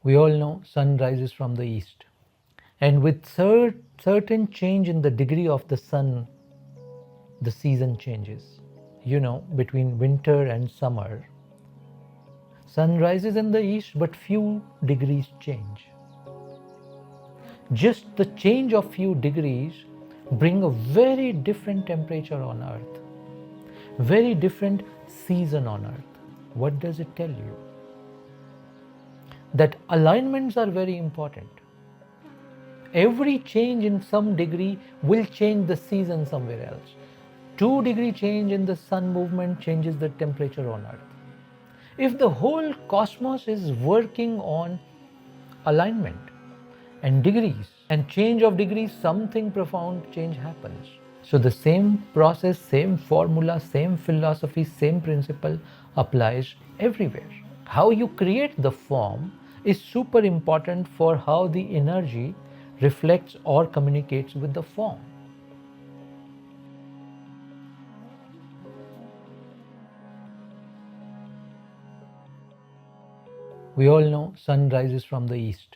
We all know sun rises from the east, and with certain change in the degree of the sun, the season changes. Between winter and summer, sun rises in the east, but few degrees change. Just the change of few degrees bring a very different temperature on earth, very different season on earth. What does it tell you? That alignments are very important. Every change in some degree will change the season somewhere else. 2-degree change in the sun movement changes the temperature on earth. If the whole cosmos is working on alignment and degrees, and change of degrees, something profound change happens. So the same process, same formula, same philosophy, same principle applies everywhere. How you create the form is super important for how the energy reflects or communicates with the form. We all know sun rises from the east,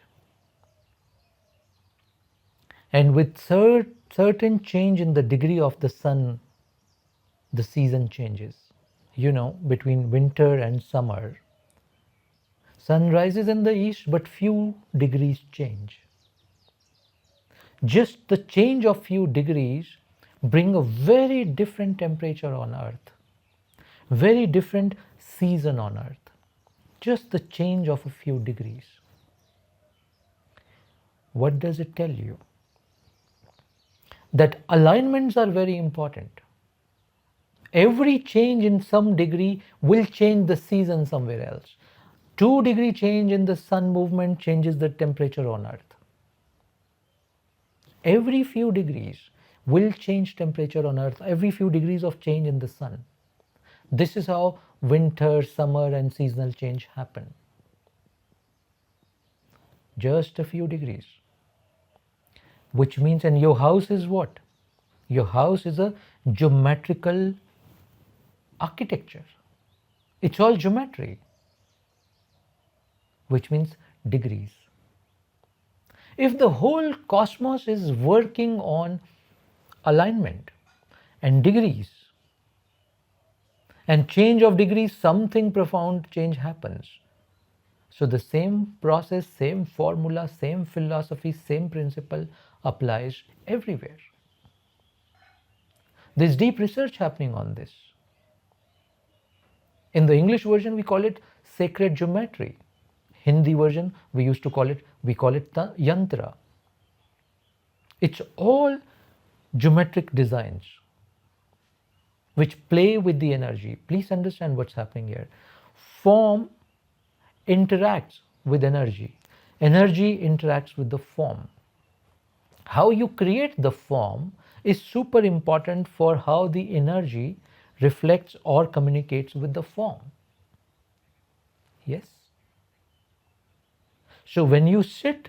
and with certain change in the degree of the sun, the season changes. Between winter and summer, sun rises in the east, but few degrees change. Just the change of few degrees bring a very different temperature on earth, very different season on earth. Just the change of a few degrees. What does it tell you? That alignments are very important. Every change in some degree will change the season somewhere else. 2-degree change in the sun movement changes the temperature on earth. Every few degrees will change temperature on earth, every few degrees of change in the sun. This is how winter, summer and seasonal change happen. Just a few degrees. Which means, and your house is what? Your house is a geometrical architecture. It's all geometry, which means degrees. If the whole cosmos is working on alignment and degrees, and change of degrees, something profound change happens. So the same process, same formula, same philosophy, same principle applies everywhere. There's deep research happening on this. In the English version, we call it sacred geometry. Hindi version, we call it Yantra. It's all geometric designs which play with the energy. Please understand what's happening here. Form interacts with energy. Energy interacts with the form. How you create the form is super important for how the energy reflects or communicates with the form. Yes? So when you sit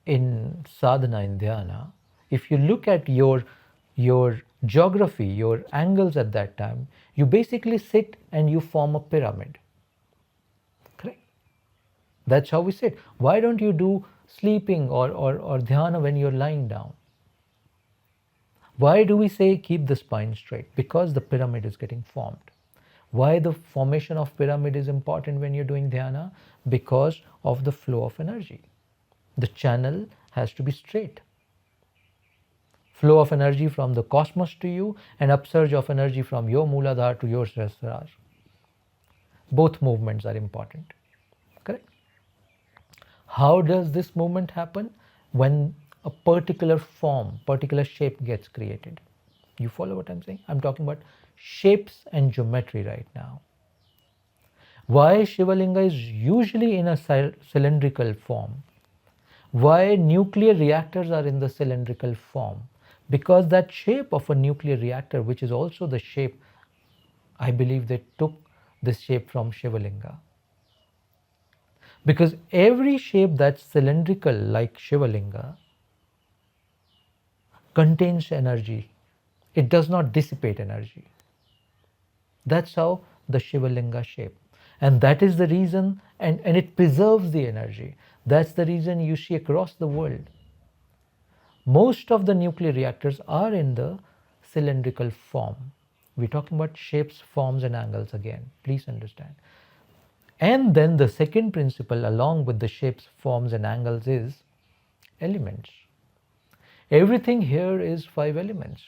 in sadhana, in dhyana, if you look at your geography, your angles at that time, you basically sit and you form a pyramid. Correct? That's how we sit. Why don't you do sleeping or dhyana when you're lying down? Why do we say keep the spine straight? Because the pyramid is getting formed. Why the formation of pyramid is important when you're doing dhyana? Because of the flow of energy. The channel has to be straight. Flow of energy from the cosmos to you and upsurge of energy from your Mooladhara to your Sahasrara. Both movements are important. Correct? How does this movement happen? When a particular form, particular shape gets created. You follow what I'm saying? I'm talking about shapes and geometry right now. Why Shivalinga is usually in a cylindrical form? Why nuclear reactors are in the cylindrical form? Because that shape of a nuclear reactor, which is also the shape, I believe they took this shape from Shivalinga. Because every shape that's cylindrical like Shivalinga contains energy. It does not dissipate energy. That's how the Shivalinga shape. And that is the reason, and it preserves the energy. That's the reason you see across the world, most of the nuclear reactors are in the cylindrical form. We're talking about shapes, forms and angles again, please understand. And then the second principle along with the shapes, forms and angles is elements. Everything here is 5 elements: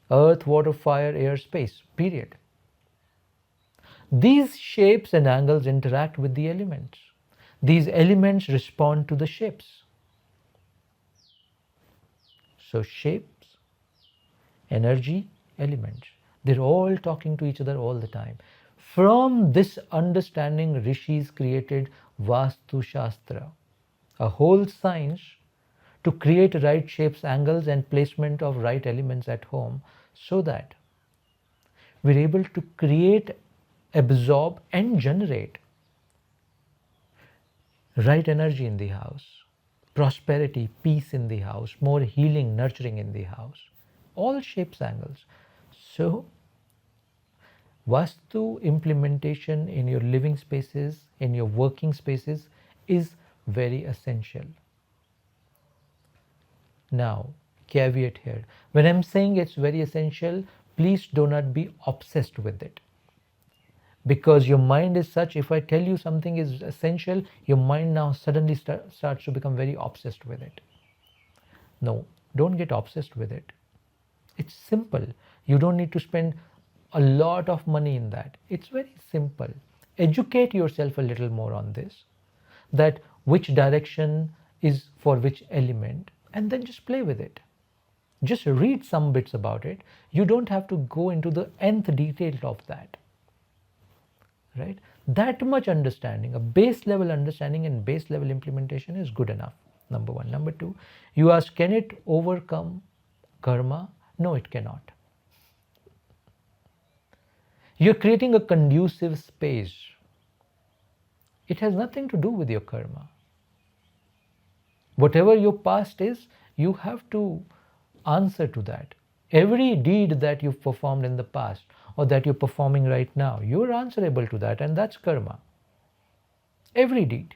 earth, water, fire, air, space, period. These shapes and angles interact with the elements. These elements respond to the shapes. So shapes, energy, elements, they're all talking to each other all the time. From this understanding, rishis created Vastu Shastra, a whole science to create right shapes, angles and placement of right elements at home, so that we're able to create, absorb and generate right energy in the house, prosperity, peace in the house, more healing, nurturing in the house, all shapes, angles. So Vastu implementation in your living spaces, in your working spaces is very essential. Now, caveat here. When I'm saying it's very essential, please do not be obsessed with it. Because your mind is such, if I tell you something is essential, your mind now suddenly starts to become very obsessed with it. No, don't get obsessed with it. It's simple. You don't need to spend a lot of money in that. It's very simple. Educate yourself a little more on this, that which direction is for which element, and then just play with it. Just read some bits about it. You don't have to go into the nth detail of that. Right? That much understanding, a base level understanding and base level implementation is good enough. Number one. Number two, you ask, can it overcome karma? No, it cannot. You're creating a conducive space. It has nothing to do with your karma. Whatever your past is, you have to answer to that. Every deed that you've performed in the past or that you're performing right now, you're answerable to that, and that's karma. Every deed,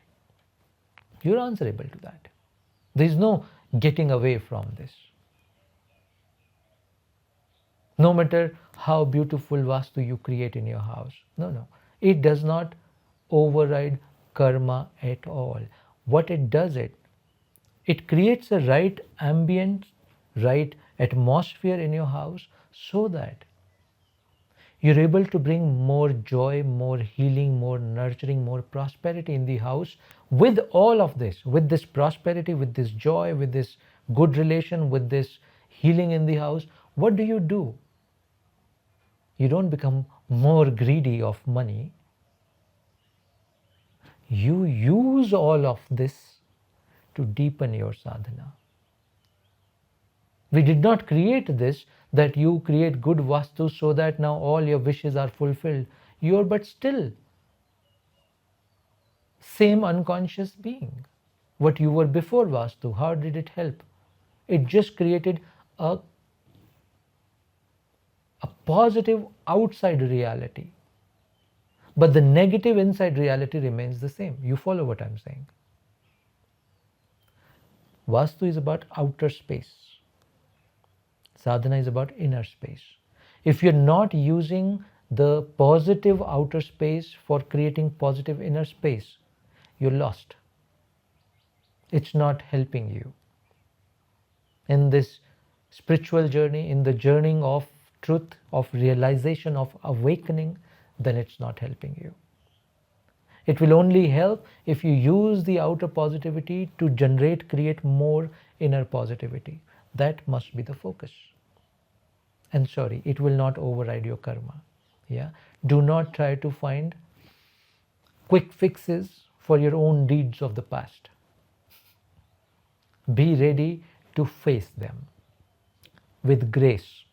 you're answerable to that. There is no getting away from this. No matter how beautiful Vastu you create in your house. No. It does not override karma at all. What it does, it creates a right ambient, right atmosphere in your house, so that you're able to bring more joy, more healing, more nurturing, more prosperity in the house with all of this, with this prosperity, with this joy, with this good relation, with this healing in the house. What do? You don't become more greedy of money. You use all of this to deepen your sadhana. We did not create this that you create good Vastu so that now all your wishes are fulfilled. You are but still same unconscious being. What you were before Vastu, how did it help? It just created a positive outside reality. But the negative inside reality remains the same. You follow what I'm saying? Vastu is about outer space. Sadhana is about inner space. If you're not using the positive outer space for creating positive inner space, you're lost. It's not helping you. In this spiritual journey, in the journey of truth, of realization, of awakening, then it's not helping you. It will only help if you use the outer positivity to create more inner positivity. That must be the focus. And sorry, it will not override your karma. Yeah? Do not try to find quick fixes for your own deeds of the past. Be ready to face them with grace,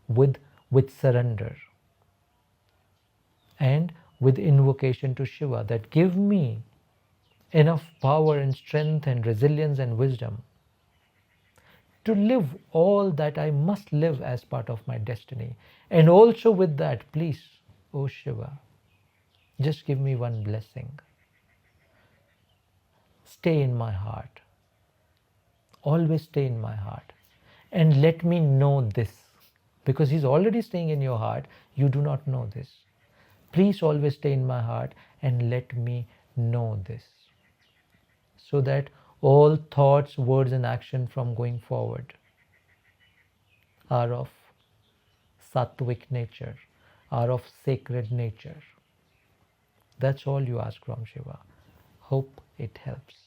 with surrender, and with invocation to Shiva, that give me enough power and strength and resilience and wisdom to live all that I must live as part of my destiny. And also with that, please, O Shiva, Just give me one blessing. Stay in my heart. Always stay in my heart. And let me know this. Because He's already staying in your heart. You do not know this. Please always stay in my heart and let me know this. So that all thoughts, words, and action from going forward are of sattvic nature, are of sacred nature. That's all you ask from Shiva. Hope it helps.